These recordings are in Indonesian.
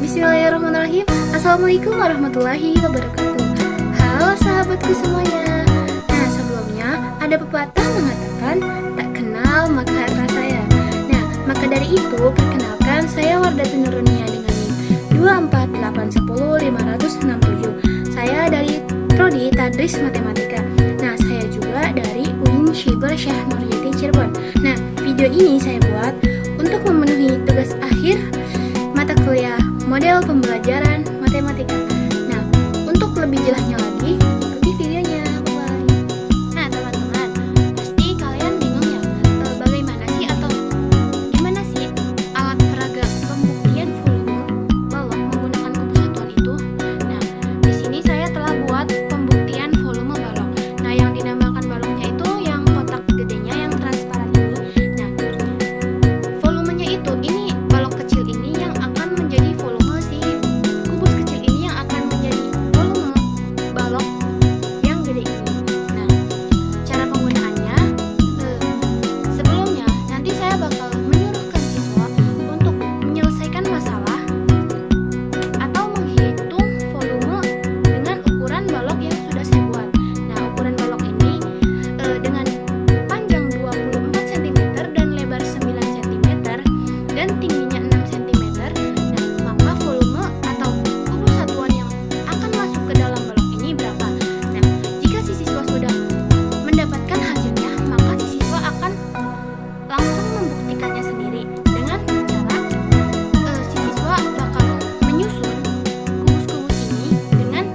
Bismillahirrahmanirrahim. Assalamualaikum warahmatullahi wabarakatuh. Halo sahabatku semuanya. Nah, sebelumnya ada pepatah mengatakan tak kenal maka harta saya. Nah, maka dari itu perkenalkan saya Wardatun Nurunia dengan NIM 248100567. Saya dari Prodi Tadris Matematika. Nah, saya juga dari UIN Syibur Syekh Nurjati Cirebon. Nah, video ini saya buat untuk memenuhi tugas akhir mata kuliah model pembelajaran matematika. Nah, untuk lebih jelasnya lagi, ikuti videonya. Bye. Nah, teman-teman, pasti kalian bingung ya, bagaimana sih atau gimana sih alat peraga pembuktian volume balok menggunakan kubus satuan itu? Nah, di sini saya telah buat pembuktian volume balok. Nah, yang dinamakan baloknya itu yang kotak gedenya yang transparan ini. Nah, volumenya itu ini balok kecil ini yang akan menjadi volume si kubus kecil ini yang akan menjadi volume balok yang gede ini. Nah, cara penggunaannya, sebelumnya nanti saya bakal menyuruhkan siswa untuk menyelesaikan masalah atau menghitung volume dengan ukuran balok yang sudah saya buat. Nah, ukuran balok ini dengan panjang 24 cm dan lebar 9 cm dan tingginya 6 cm. Nah, maka volume atau kubus satuan yang akan masuk ke dalam balok ini berapa? Nah, jika si siswa sudah mendapatkan hasilnya, maka si siswa akan langsung membuktikannya sendiri dengan cara si siswa bakal menyusun kubus-kubus ini dengan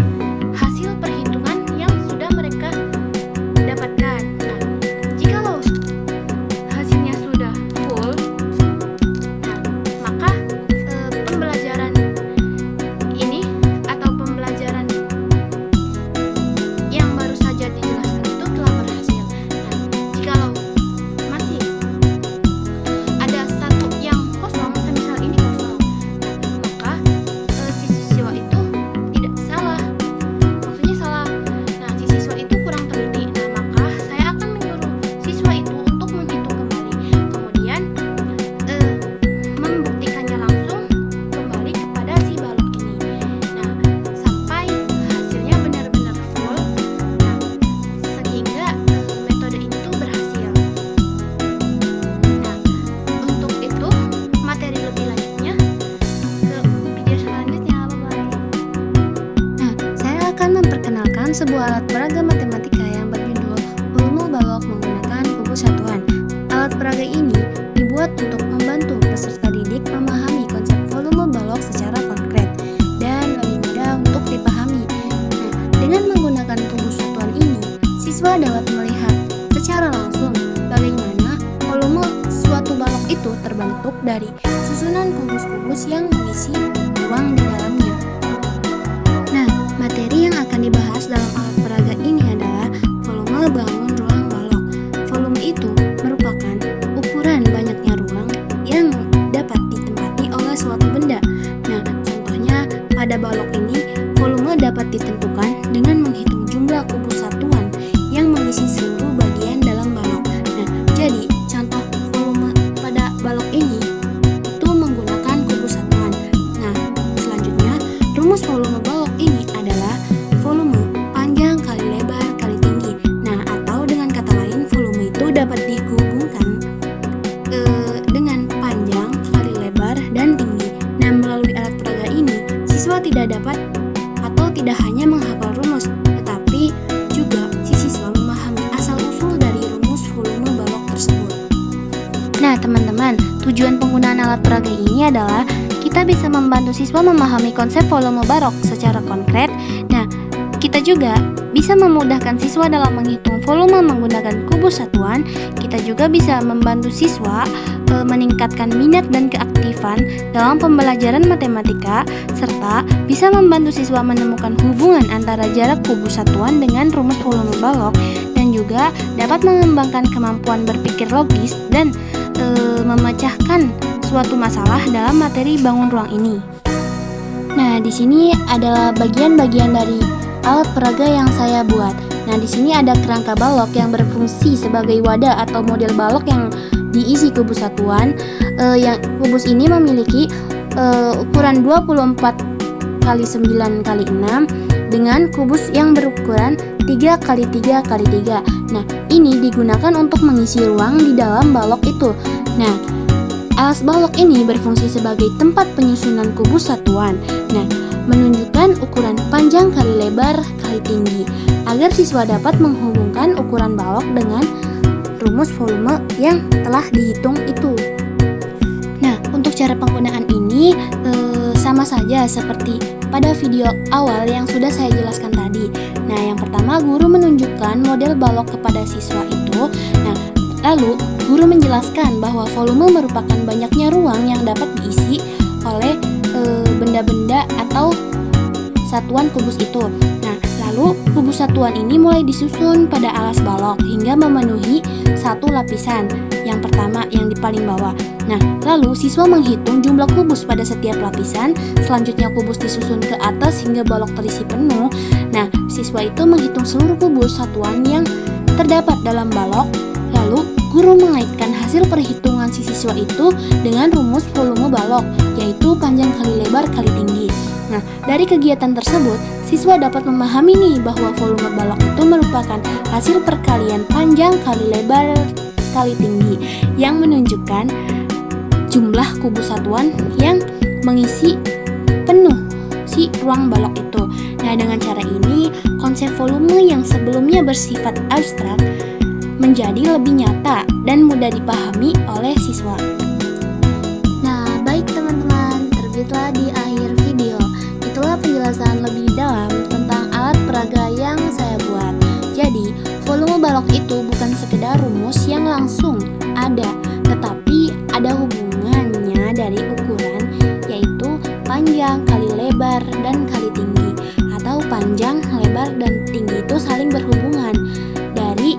hasil perhitungan yang sudah mereka dapatkan. Nah, jikalau hasilnya sudah full, nah, maka pembelajaran ini atau pembelajaran yang baru saja dijelaskan itu telah berhasil. Nah, jikalau masih ada satu yang kosong, semisal ini kosong, nah, maka si siswa itu tidak salah, maksudnya salah. Nah, si siswa itu kurang teliti. Nah, maka saya akan menyuruh siswa itu untuk menghitung kembali, kemudian membuktikannya langsung kembali kepada si balok ini. Nah, sampai hasilnya benar-benar full. Nah, sehingga metode ini tuh berhasil. Nah, untuk itu materi lebih lanjutnya ke video selanjutnya. Bye-bye. Nah, saya akan memperkenalkan sebuah alat peraga matematika yang berjudul volume balok menggunakan kubus satuan. Alat peraga ini dibuat untuk membantu peserta didik memahami konsep volume balok secara konkret dan lebih mudah untuk dipahami. Nah, dengan menggunakan kubus satuan ini, siswa dapat melihat secara langsung bagaimana volume suatu balok itu terbentuk dari susunan kubus-kubus yang mengisi ruang di dalamnya. Nah, materi yang akan dibahas dalam alat peraga ini adalah volume bangun ruang balok. Volume itu merupakan ukuran banyaknya ruang yang dapat ditempati oleh suatu benda. Nah, contohnya pada balok ini, volume dapat ditentukan dengan menghitung jumlah kubus satuan yang mengisi seluruh bagian dalam balok. Nah, jadi contoh volume pada balok ini itu menggunakan kubus satuan. Nah, selanjutnya rumus volume balok ini adalah volume panjang kali lebar kali tinggi. Nah, atau dengan kata lain, volume itu dapat dihubungkan dengan panjang kali lebar dan tinggi. Nah, melalui alat peraga ini, siswa tidak dapat atau tidak hanya menghafal rumus, tetapi juga si siswa memahami asal-usul dari rumus volume balok tersebut. Nah, teman-teman, tujuan penggunaan alat peraga ini adalah kita bisa membantu siswa memahami konsep volume balok secara konkret. Nah, kita juga bisa memudahkan siswa dalam menghitung volume menggunakan kubus satuan. Kita juga bisa membantu siswa meningkatkan minat dan keaktifan dalam pembelajaran matematika, serta bisa membantu siswa menemukan hubungan antara jarak kubus satuan dengan rumus volume balok, dan juga dapat mengembangkan kemampuan berpikir logis dan memecahkan suatu masalah dalam materi bangun ruang ini. Nah, di sini adalah bagian-bagian dari alat peraga yang saya buat. Nah, di sini ada kerangka balok yang berfungsi sebagai wadah atau model balok yang diisi kubus satuan. Yang kubus ini memiliki ukuran 24 kali 9 kali 6 dengan kubus yang berukuran 3 kali 3 kali 3. Nah, ini digunakan untuk mengisi ruang di dalam balok itu. Nah, alas balok ini berfungsi sebagai tempat penyusunan kubus satuan. Nah, menunjukkan ukuran panjang kali lebar kali tinggi agar siswa dapat menghubungkan ukuran balok dengan rumus volume yang telah dihitung itu. Nah, untuk cara penggunaan ini sama saja seperti pada video awal yang sudah saya jelaskan tadi. Nah, yang pertama guru menunjukkan model balok kepada siswa itu. Nah, lalu guru menjelaskan bahwa volume merupakan banyaknya ruang yang dapat diisi oleh benda-benda atau satuan kubus itu. Nah, lalu kubus satuan ini mulai disusun pada alas balok hingga memenuhi satu lapisan. Yang pertama yang di paling bawah. Nah, lalu siswa menghitung jumlah kubus pada setiap lapisan. Selanjutnya kubus disusun ke atas hingga balok terisi penuh. Nah, siswa itu menghitung seluruh kubus satuan yang terdapat dalam balok. Lalu guru mengaitkan hasil perhitungan si siswa itu dengan rumus volume balok, yaitu panjang kali lebar kali tinggi. Nah, dari kegiatan tersebut, siswa dapat memahami nih bahwa volume balok itu merupakan hasil perkalian panjang kali lebar kali tinggi yang menunjukkan jumlah kubus satuan yang mengisi penuh si ruang balok itu. Nah, dengan cara ini, konsep volume yang sebelumnya bersifat abstrak menjadi lebih nyata dan mudah dipahami oleh siswa. Nah, baik teman-teman, terbitlah di akhir video. Itulah penjelasan lebih dalam tentang alat peraga yang saya buat. Jadi, volume balok itu bukan sekedar rumus yang langsung ada, tetapi ada hubungannya dari ukuran, yaitu panjang kali lebar dan kali tinggi, atau panjang, lebar, dan tinggi itu saling berhubungan dari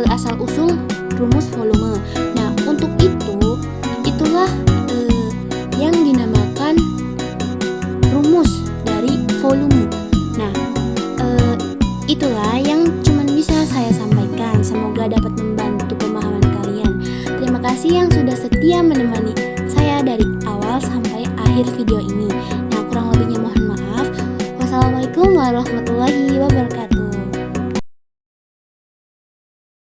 asal-usul rumus volume. Nah, untuk itulah yang dinamakan rumus dari volume. Nah, itulah yang cuman bisa saya sampaikan. Semoga dapat membantu pemahaman kalian. Terima kasih yang sudah setia menemani saya dari awal sampai akhir video ini. Nah, kurang lebihnya mohon maaf. Wassalamualaikum warahmatullahi